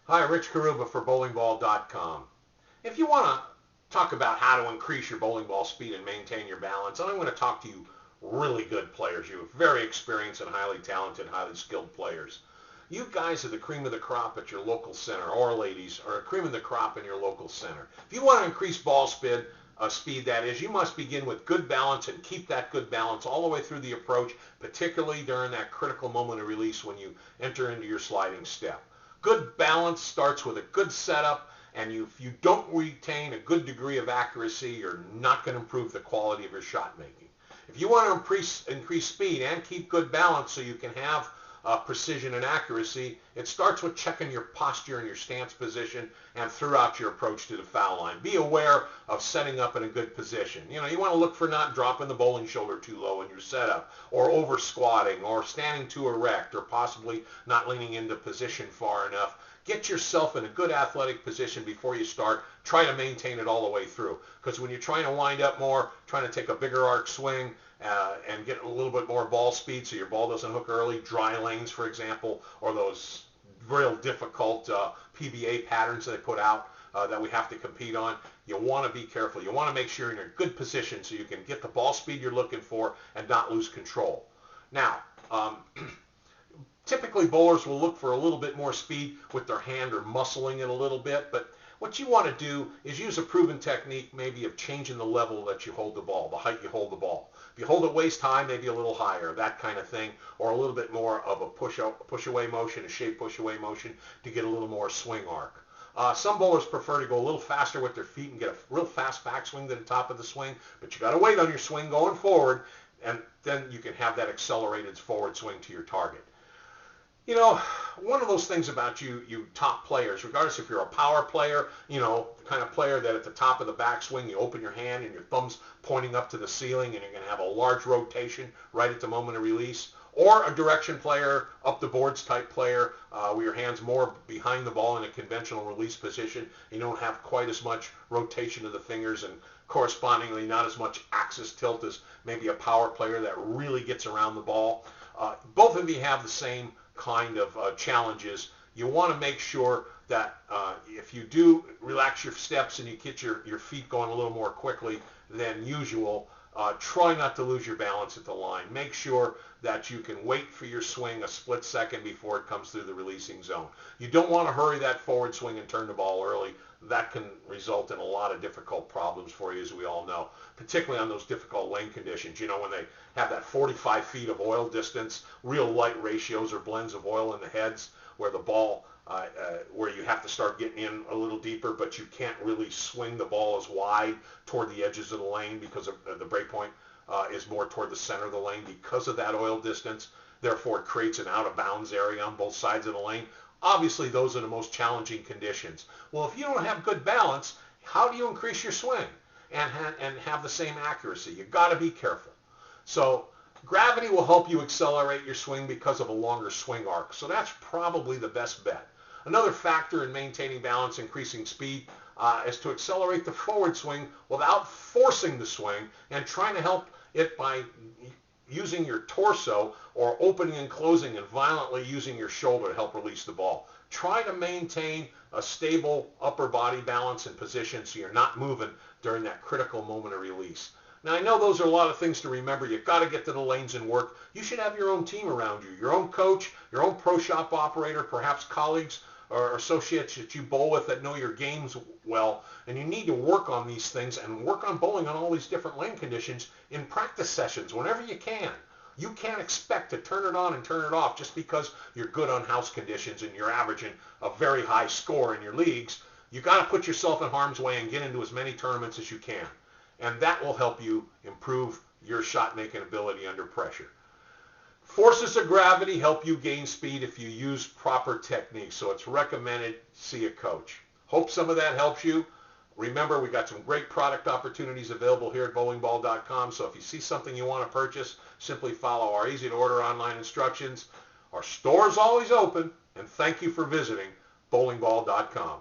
Hi, Rich Karuba for bowlingball.com. If you want to talk about how to increase your bowling ball speed and maintain your balance, I'm going to talk to you really good players, you very experienced and highly talented, highly skilled players. You guys are the cream of the crop at your local center, or ladies, are the cream of the crop in your local center. If you want to increase ball speed, that is, you must begin with good balance and keep that good balance all the way through the approach, particularly during that critical moment of release when you enter into your sliding step. Good balance starts with a good setup, and if you don't retain a good degree of accuracy, you're not going to improve the quality of your shot making. If you want to increase speed and keep good balance so you can have precision and accuracy, it starts with checking your posture and your stance position and throughout your approach to the foul line. Be aware of setting up in a good position. You want to look for not dropping the bowling shoulder too low in your setup, or over squatting, or standing too erect, or possibly not leaning into position far enough. Get yourself in a good athletic position before you start. Try to maintain it all the way through, because when you're trying to wind up more, trying to take a bigger arc swing, and get a little bit more ball speed so your ball doesn't hook early, dry lanes, for example, or those real difficult PBA patterns that they put out that we have to compete on. You want to be careful. You want to make sure you're in a good position so you can get the ball speed you're looking for and not lose control. Now, typically bowlers will look for a little bit more speed with their hand or muscling it a little bit, but what you want to do is use a proven technique, maybe of changing the level that you hold the ball, the height you hold the ball. If you hold it waist high, maybe a little higher, that kind of thing, or a little bit more of a push-away motion, a shape push-away motion to get a little more swing arc. Some bowlers prefer to go a little faster with their feet and get a real fast backswing to the top of the swing, but you got to wait on your swing going forward, and then you can have that accelerated forward swing to your target. One of those things about you top players, regardless if you're a power player, the kind of player that at the top of the backswing, you open your hand and your thumb's pointing up to the ceiling and you're going to have a large rotation right at the moment of release, or a direction player, up the boards type player, where your hand's more behind the ball in a conventional release position. You don't have quite as much rotation of the fingers and correspondingly not as much axis tilt as maybe a power player that really gets around the ball. Both of you have the same kind of challenges. You want to make sure that if you do relax your steps and you get your feet going a little more quickly than usual, try not to lose your balance at the line. Make sure that you can wait for your swing a split second before it comes through the releasing zone. You don't want to hurry that forward swing and turn the ball early. That can result in a lot of difficult problems for you, as we all know, particularly on those difficult lane conditions. When they have that 45 feet of oil distance, real light ratios or blends of oil in the heads, where the ball, where you have to start getting in a little deeper, but you can't really swing the ball as wide toward the edges of the lane because of the break point is more toward the center of the lane because of that oil distance. Therefore, it creates an out-of-bounds area on both sides of the lane. Obviously, those are the most challenging conditions. Well, if you don't have good balance, how do you increase your swing and have the same accuracy? You've got to be careful. So gravity will help you accelerate your swing because of a longer swing arc. So that's probably the best bet. Another factor in maintaining balance, increasing speed, is to accelerate the forward swing without forcing the swing and trying to help it by using your torso or opening and closing and violently using your shoulder to help release the ball. Try to maintain a stable upper body balance and position so you're not moving during that critical moment of release. Now, I know those are a lot of things to remember. You've got to get to the lanes and work. You should have your own team around you, your own coach, your own pro shop operator, perhaps colleagues or associates that you bowl with that know your games well, and you need to work on these things and work on bowling on all these different lane conditions in practice sessions whenever you can. You can't expect to turn it on and turn it off just because you're good on house conditions and you're averaging a very high score in your leagues. You've got to put yourself in harm's way and get into as many tournaments as you can, and that will help you improve your shot making ability under pressure. Forces of gravity help you gain speed if you use proper techniques, so it's recommended see a coach. Hope some of that helps you. Remember, we got some great product opportunities available here at bowlingball.com, so if you see something you want to purchase, simply follow our easy-to-order online instructions. Our store is always open, and thank you for visiting bowlingball.com.